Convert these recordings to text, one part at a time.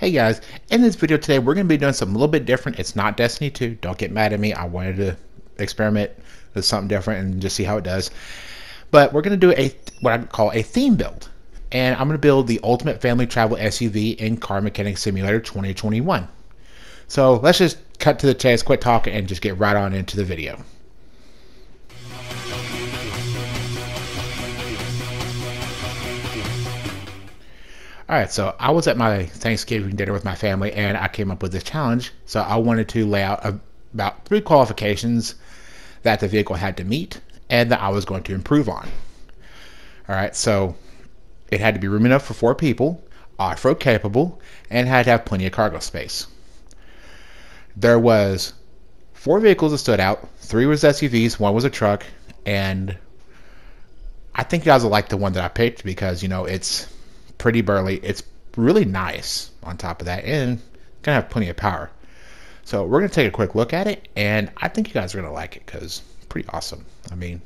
Hey guys, in this video today we're going to be doing something a little bit different. It's not Destiny 2. Don't get mad at me. I wanted to experiment with something different and just see how it does. But we're going to do what I call a theme build. And I'm going to build the Ultimate Family Travel SUV in Car Mechanic Simulator 2021. So let's just cut to the chase, quit talking, and just get right on into the video. Alright, so I was at my Thanksgiving dinner with my family and I came up with this challenge. So I wanted to lay out about 3 qualifications that the vehicle had to meet and that I was going to improve on. Alright, so it had to be room enough for 4 people, off-road capable, and had to have plenty of cargo space. There was 4 vehicles that stood out. 3 was SUVs, 1 was a truck, and I think you guys will like the one that I picked because, you know, it's pretty burly. It's really nice on top of that and gonna have plenty of power. So we're gonna take a quick look at it and I think you guys are gonna like it because it's pretty awesome. I mean,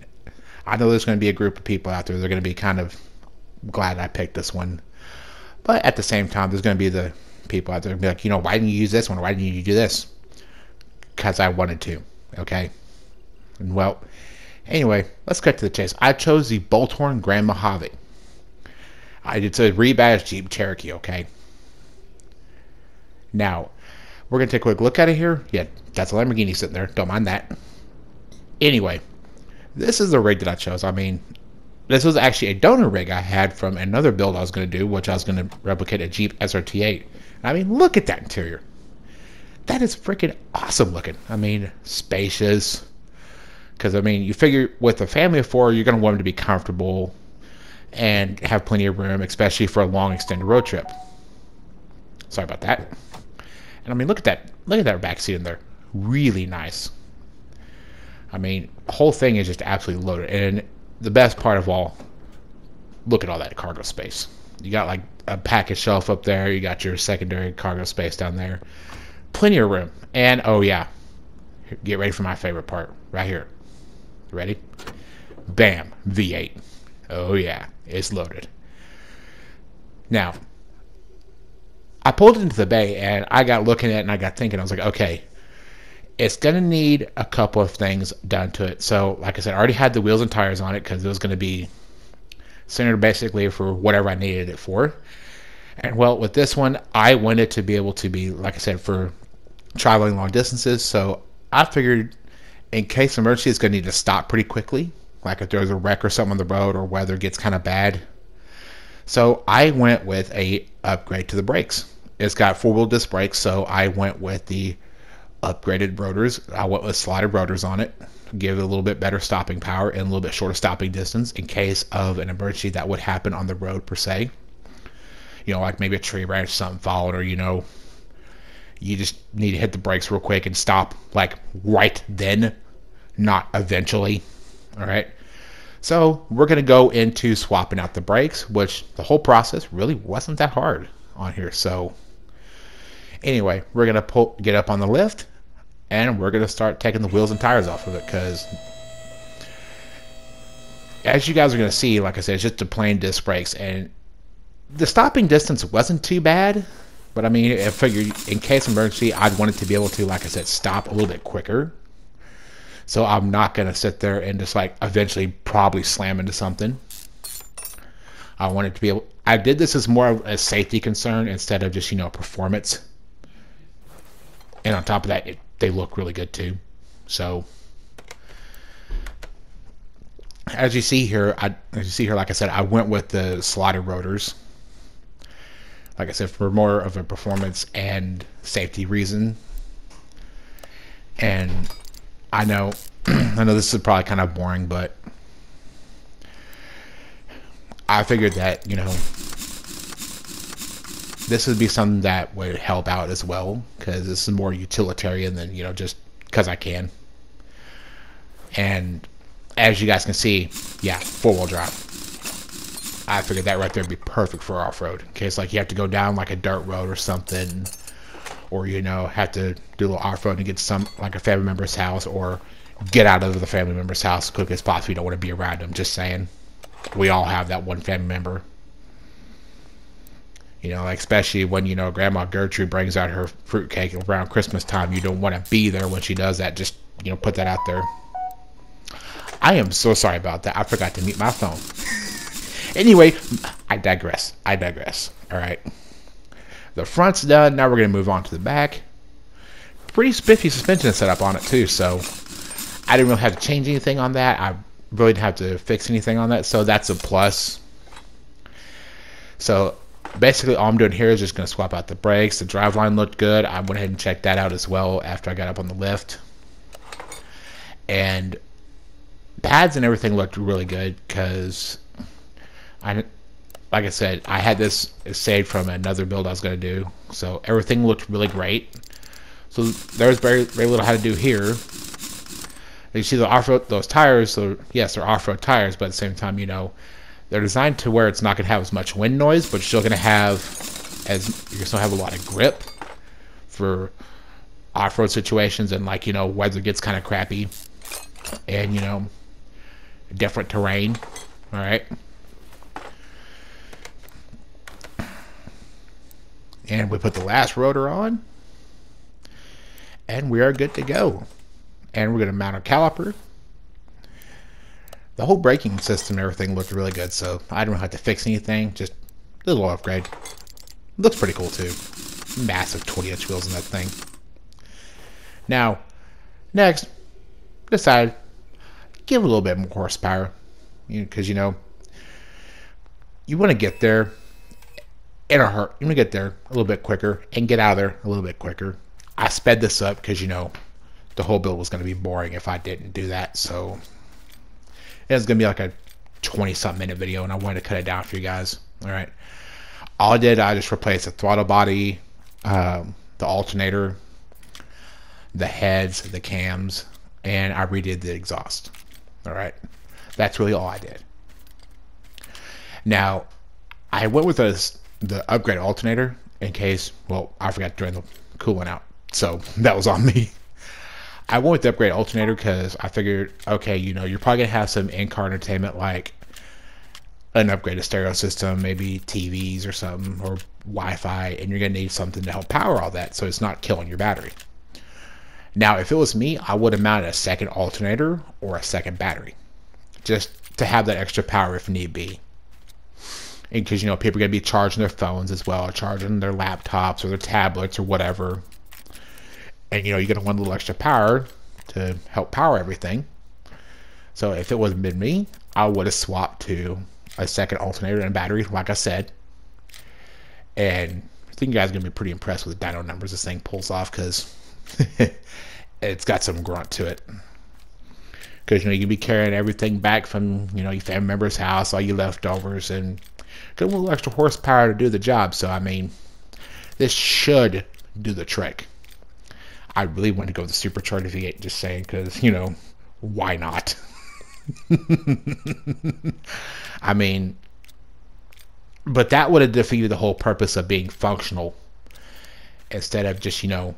I know there's gonna be a group of people out there that are gonna be kind of glad I picked this one, but at the same time there's gonna be the people out there that be like, you know, why didn't you use this one? Why didn't you do this? Because I wanted to. Okay. And well, anyway, let's cut to the chase. I chose the bolthorn grandmojave. It's a rebadged Jeep Cherokee, okay? Now, we're going to take a quick look at it here. Yeah, that's a Lamborghini sitting there. Don't mind that. Anyway, this is the rig that I chose. I mean, this was actually a donor rig I had from another build I was going to do, which I was going to replicate a Jeep SRT8. I mean, look at that interior. That is freaking awesome looking. I mean, spacious. Because, I mean, you figure with a family of 4, you're going to want them to be comfortable and have plenty of room, especially for a long extended road trip. Sorry about that. And I mean, look at that back seat in there. Really nice. I mean, the whole thing is just absolutely loaded. And the best part of all, look at all that cargo space. You got like a package shelf up there. You got your secondary cargo space down there. Plenty of room. And oh yeah, get ready for my favorite part right here. Ready? Bam, V8. Oh yeah, it's loaded. Now, I pulled it into the bay and I got looking at it and I got thinking, I was like, okay, it's going to need a couple of things done to it. So, like I said, I already had the wheels and tires on it because it was going to be centered basically for whatever I needed it for. And well, with this one, I wanted it to be able to be, like I said, for traveling long distances. So I figured in case of emergency, it's going to need to stop pretty quickly. Like if there's a wreck or something on the road or weather gets kind of bad. So I went with a upgrade to the brakes. It's got 4-wheel disc brakes, so I went with the upgraded rotors. I went with slotted rotors on it, give it a little bit better stopping power and a little bit shorter stopping distance in case of an emergency that would happen on the road per se. You know, like maybe a tree branch, something falling, or you know, you just need to hit the brakes real quick and stop like right then, not eventually. All right. So we're going to go into swapping out the brakes, which the whole process really wasn't that hard on here. So anyway, we're going to get up on the lift and we're going to start taking the wheels and tires off of it because as you guys are going to see, like I said, it's just a plain disc brakes and the stopping distance wasn't too bad. But I mean, I figured in case of emergency, I'd want it to be able to, like I said, stop a little bit quicker. So I'm not going to sit there and just like eventually probably slam into something. I want it to be able... I did this as more of a safety concern instead of just, you know, performance. And on top of that, they look really good too. So as you see here, like I said, I went with the slotted rotors. Like I said, for more of a performance and safety reason. And I know this is probably kind of boring, but I figured that, you know, this would be something that would help out as well because this is more utilitarian than, you know, just because I can. And as you guys can see, yeah, 4-wheel drive. I figured that right there would be perfect for off-road in case like you have to go down like a dirt road or something, or you know, have to do a little off-road and get to some like a family member's house or get out of the family member's house as quick as possible. You don't want to be around them. Just saying, we all have that one family member. You know, like especially when, you know, Grandma Gertrude brings out her fruitcake around Christmas time. You don't want to be there when she does that. Just, you know, put that out there. I am so sorry about that. I forgot to mute my phone. Anyway, I digress. All right. The front's done. Now we're going to move on to the back. Pretty spiffy suspension setup on it too, so I didn't really have to change anything on that. I really didn't have to fix anything on that, so that's a plus. So basically all I'm doing here is just going to swap out the brakes. The driveline looked good. I went ahead and checked that out as well after I got up on the lift. And pads and everything looked really good because, like I said, I had this saved from another build I was going to do. So everything looked really great. So there's very little I had to do here. You see the off-road, those tires, so yes, they're off-road tires, but at the same time, you know, they're designed to where it's not going to have as much wind noise, but you're still going to have, you're still have a lot of grip for off-road situations and, like, you know, weather gets kind of crappy and, you know, different terrain. All right. And we put the last rotor on, and we are good to go. And we're going to mount our caliper. The whole braking system and everything looked really good, so I don't have to fix anything. Just a little upgrade. Looks pretty cool too. Massive 20-inch wheels in that thing. Now, next, decide give it a little bit more horsepower, because you know you want to get there in a hurry. You want to get there a little bit quicker and get out of there a little bit quicker. I sped this up because, you know, the whole build was going to be boring if I didn't do that. So it was going to be like a 20-something minute video, and I wanted to cut it down for you guys. All right. All I did, I just replaced the throttle body, the alternator, the heads, the cams, and I redid the exhaust. All right. That's really all I did. Now, I went with the upgrade alternator in case, well, I forgot to drain the coolant out. So that was on me. I went with the upgrade alternator because I figured, okay, you know, you're probably going to have some in-car entertainment like an upgraded stereo system, maybe TVs or something, or Wi-Fi, and you're going to need something to help power all that so it's not killing your battery. Now, if it was me, I would have mounted a second alternator or a second battery just to have that extra power if need be. Because, you know, people are going to be charging their phones as well, or charging their laptops or their tablets or whatever. And, you know, you're going to want a little extra power to help power everything. So if it wasn't been me, I would have swapped to a second alternator and battery, like I said. And I think you guys are going to be pretty impressed with the dyno numbers this thing pulls off, because it's got some grunt to it. Because, you know, you can be carrying everything back from, you know, your family member's house, all your leftovers, and get a little extra horsepower to do the job. So, I mean, this should do the trick. I really want to go with the supercharged V8, just saying, because, you know, why not? I mean, but that would have defeated the whole purpose of being functional instead of just, you know,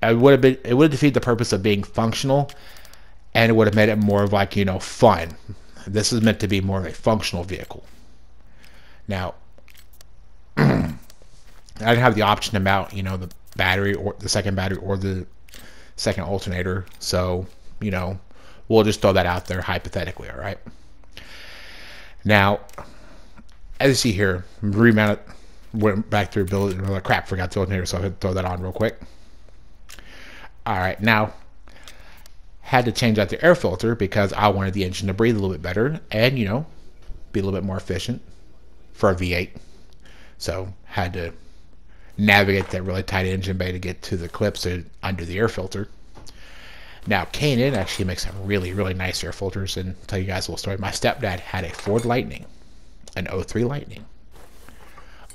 it would have defeated the purpose of being functional, and it would have made it more of like, you know, fun. This is meant to be more of a functional vehicle. Now, I didn't have the option to mount, you know, the battery or the second battery or the second alternator, so, you know, we'll just throw that out there hypothetically. All right. Now, as you see here, remounted, went back through build. Crap, forgot the alternator, so I had to throw that on real quick. All right, now had to change out the air filter because I wanted the engine to breathe a little bit better and, you know, be a little bit more efficient for a V8. So had to navigate that really tight engine bay to get to the clips to undo the air filter. Now, K&N actually makes some really, really nice air filters, and I'll tell you guys a little story. My stepdad had a Ford Lightning, an 03 Lightning.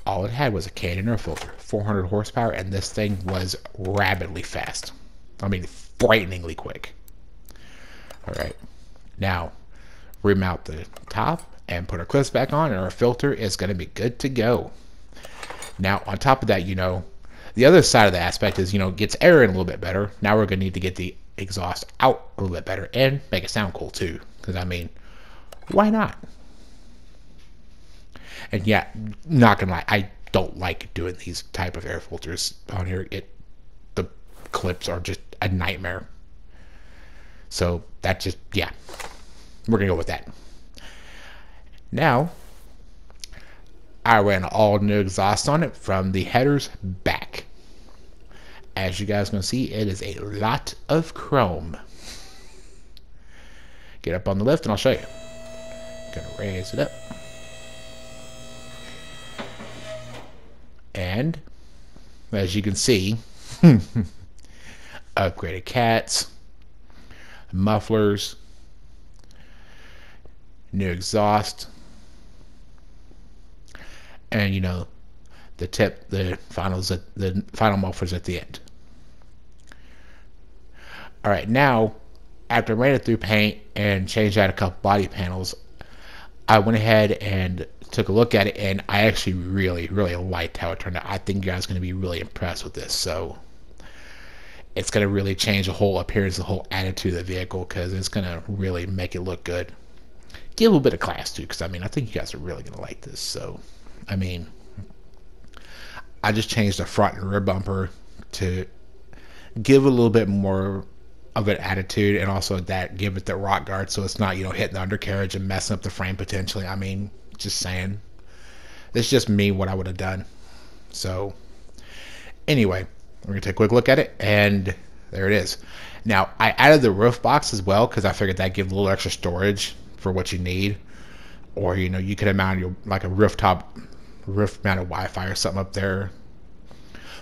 All it had was a K&N air filter, 400 horsepower, and this thing was rapidly fast. I mean, frighteningly quick. All right. Now, remount the top and put our clips back on, and our filter is going to be good to go. Now, on top of that, you know, the other side of the aspect is, you know, gets air in a little bit better. Now we're going to need to get the exhaust out a little bit better and make it sound cool too. Because, I mean, why not? And yeah, not going to lie, don't like doing these type of air filters on here. The clips are just a nightmare. So that just, yeah, we're gonna go with that. Now, I ran all new exhaust on it from the headers back. As you guys can see, it is a lot of chrome. Get up on the lift and I'll show you. Gonna raise it up. And as you can see, upgraded cats, mufflers, new exhaust, and you know, the final mufflers at the end. All right, now after I ran it through paint and changed out a couple body panels, I went ahead and took a look at it, and I actually really liked how it turned out. I think you guys are going to be really impressed with this. So it's going to really change the whole appearance, the whole attitude of the vehicle, because it's going to really make it look good. Give a little bit of class too, because I mean, I think you guys are really going to like this. So I mean, I just changed the front and rear bumper to give a little bit more of an attitude, and also that give it the rock guard so it's not, you know, hitting the undercarriage and messing up the frame potentially. I mean, just saying. It's just me, what I would have done. So anyway, we're gonna take a quick look at it, and there it is. Now I added the roof box as well because I figured that gives a little extra storage for what you need, or you know, you could mount your like a roof mounted Wi-Fi or something up there.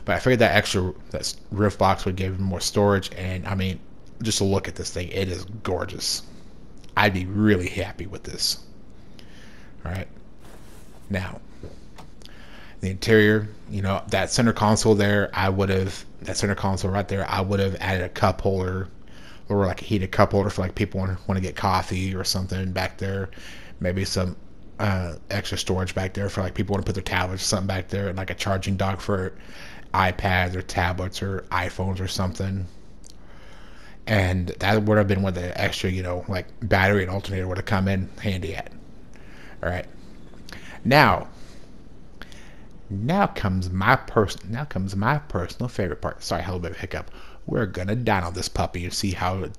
But I figured that roof box would give more storage, and I mean, just a look at this thing, it is gorgeous. I'd be really happy with this. All right, now the interior, you know, that center console there, that center console right there, I would have added a cup holder, or like a heated cup holder for like people want to get coffee or something back there. Maybe some extra storage back there for like people want to put their tablets or something back there, and like a charging dock for iPads or tablets or iPhones or something. And that would have been where the extra, you know, like battery and alternator would have come in handy at. All right, now comes my personal favorite part. Sorry, I had a little bit of a hiccup. We're gonna dyno this puppy and see and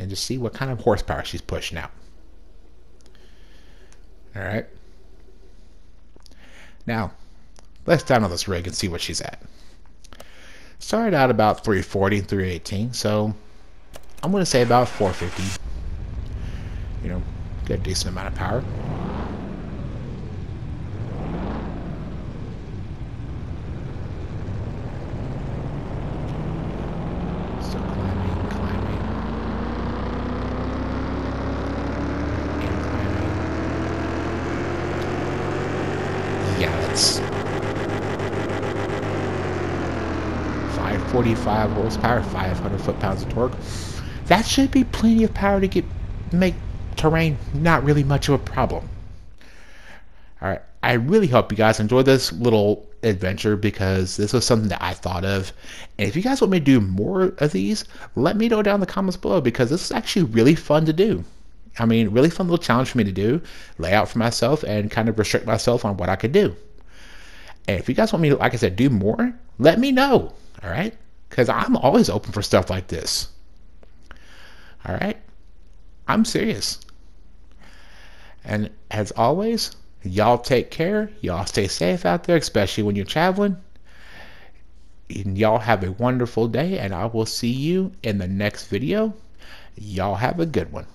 just see what kind of horsepower she's pushing out. All right, now let's dyno this rig and see what she's at. Started out about 340, 318, so I'm gonna say about 450. You know, get a decent amount of power. Still climbing. And climbing. Yeah, that's 545 horsepower, 500 foot-pounds of torque. That should be plenty of power to make terrain not really much of a problem. All right, I really hope you guys enjoyed this little adventure, because this was something that I thought of. And if you guys want me to do more of these, let me know down in the comments below, because this is actually really fun to do. I mean, really fun little challenge for me to do, lay out for myself and kind of restrict myself on what I could do. And if you guys want me to, like I said, do more, let me know. All right, because I'm always open for stuff like this. All right, I'm serious. And as always, y'all take care. Y'all stay safe out there, especially when you're traveling. And y'all have a wonderful day, and I will see you in the next video. Y'all have a good one.